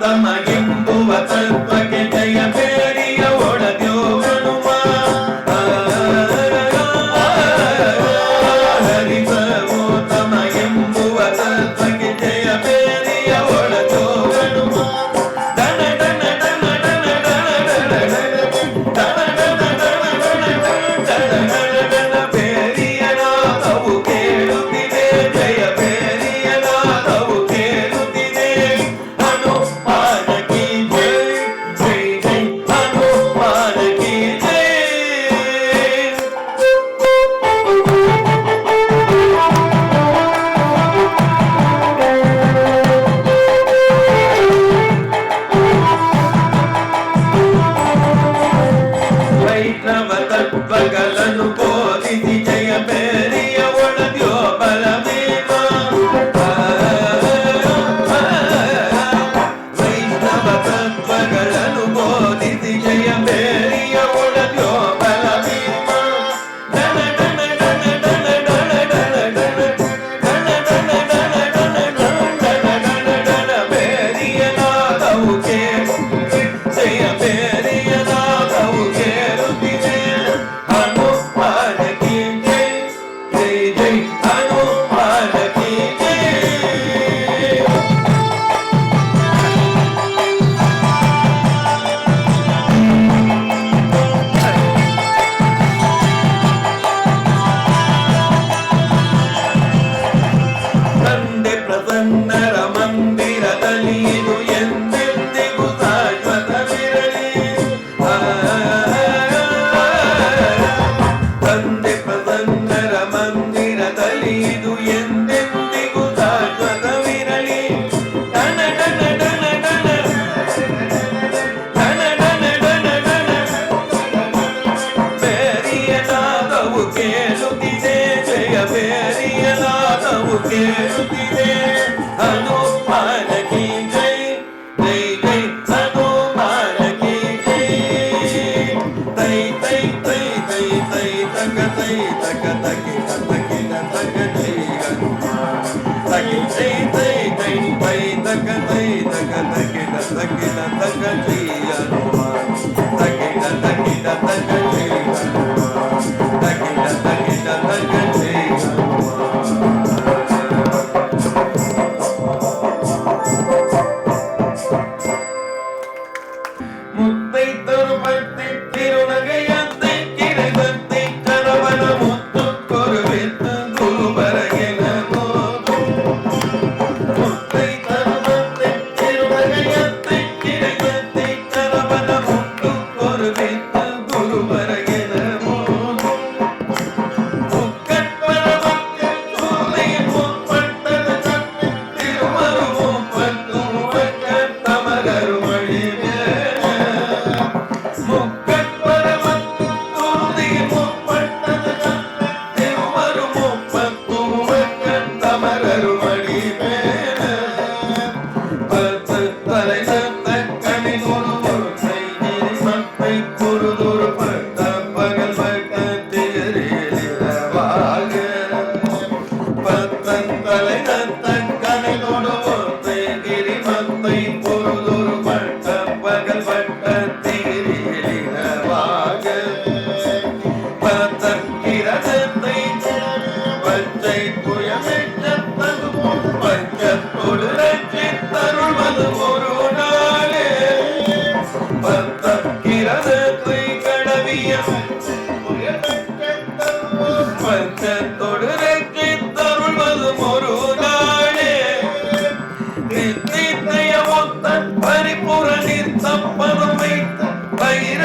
ತಮಗೆಂಬುವ ತತ್ವಕ್ಕೆ ಜಯ ಬೇಡಿಯ ಒಳದ್ಯೋ ಹನುಮ. ಹರಿಸವೋ ತಮಗೆಂಬುವ ತತ್ವಕ್ಕೆ ಜಯ ಬೇಡಿಯ ಒಳದ್ಯೋ ಹನುಮ. ದನ ದನ ದನ ದನ ದನ ದನ ದನ ದನ ಬೇರಿಯ ನಾದವು ಕೇಳುತ್ತಿದೆ. ಜಯ ಬೇರಿಯ ನಾದವು ಕೇಳುತ್ತಿದೆ. ಹನುಮಾನ ಕಿ ಜೈ ಜೈ ಜೈ ಹನುಮಾನ ಕಿ ಜೈ. ವೈಷ್ಣವ ತತ್ವಗಳನ್ನು ಬೋಧಿಸಿ ಜಯ ಬೇರಿಯ ಒಳದ್ಯೋ ಬಲಭೀಮ. ವೈಷ್ಣವ ತತ್ವಗಳನ್ನು ಬೋಧಿಸಿ ಜಯ ಬೇರಿಯ ಒಳದ್ಯೋ ಬಲಭೀಮ. ದನ ದನ ದನ ದನ ದನ ದನ ದನ ದನ ದನ ದನ ದನ ದನ ದನ ದನ ಬೇರಿಯ ನಾದವು ಕೇಳುತ್ತಿದೆ. ಜಯ ಬೇರಿಯ ನಾದವು ಕೇಳುತ್ತಿದೆ. ಹನುಮಾನ ಕಿ ಜೈ ಜೈ ಜೈ ಹನುಮಾನ ಕಿ ಜೈ. ತಂದೆ ಪ್ರಸನ್ನರ ಮಂದಿರದಲ್ಲಿ ಇದು ಎಂದೆಂದಿಗೂ ಶಾಶ್ವತವಿರಲಿ. ತಂದೆ ಪ್ರಸನ್ನರ ಮಂದಿರದಲ್ಲಿ ಇದು ಎಂದೆಂದಿಗೂ ಶಾಶ್ವತವಿರಲಿ. ದನ ದನ ದನ ದನ ದನ ದನ ದನ ದನ ಬೇರಿಯ ನಾದವು ಕೇಳುತ್ತಿದೆ. ಜಯ ಬೇರಿಯ ನಾದವು ಕೇಳುತ್ತಿದೆ. ಹನುಮಾನ ಕಿ ಜೈ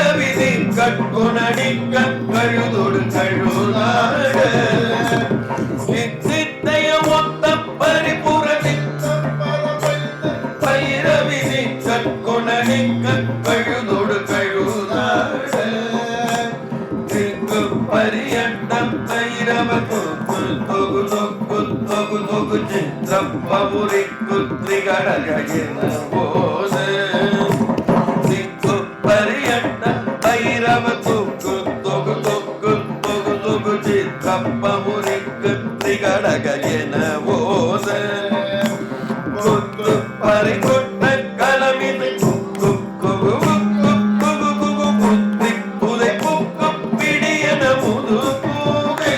பயிரவிதி கட்குணடிக்க கழுதொடு கழுதாக சித்தைய மொத்த பரிபுரணி பயிரவிதி கட்குணடிக்க கழுதொடு கழுதாக திக்கு பரியட்டம் பைரவ தொகு தொகு தொகு தொகு தொகு சித்திரப்பபுரி குத்ரிகடகென போத திக்கு பரியட்டம் பைரவ தொகு தொகு தொகு தொகு தொகு சித்திரப்பபுரி குத்ரிகடகென போத குத்து பரிகொட்ட கலமிது குக்கு குகு குக்கு குகு குகு குத்தி புதை குக்கு பிடியன முது பூகை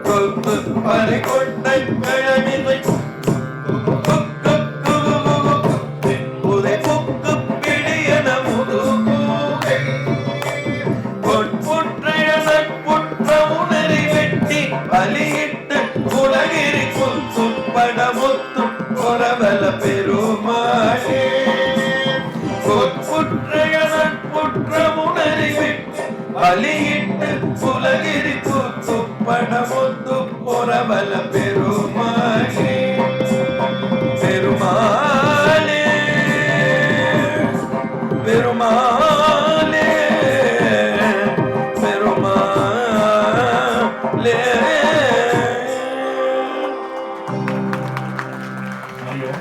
குத்து பரிகொட்ட கலமிது குக்கு குகு குகு குத்தி புதை குக்கு பிடியன முது பூகை பொற்புற்றைய நட்புற்ற உணரி வெட்டி பலியிட்டு உலகிரி குத்துப்பட முத்து பொறவல பெருமாளே பொற்புற்றைய நட்புற்ற உணரி வெட்டி பலியிட்டு உலகிரி குத்துப்பட முத்து பொறவல பெருமாளே பெருமாளே பெருமாளே பெருமாளே ஐயோ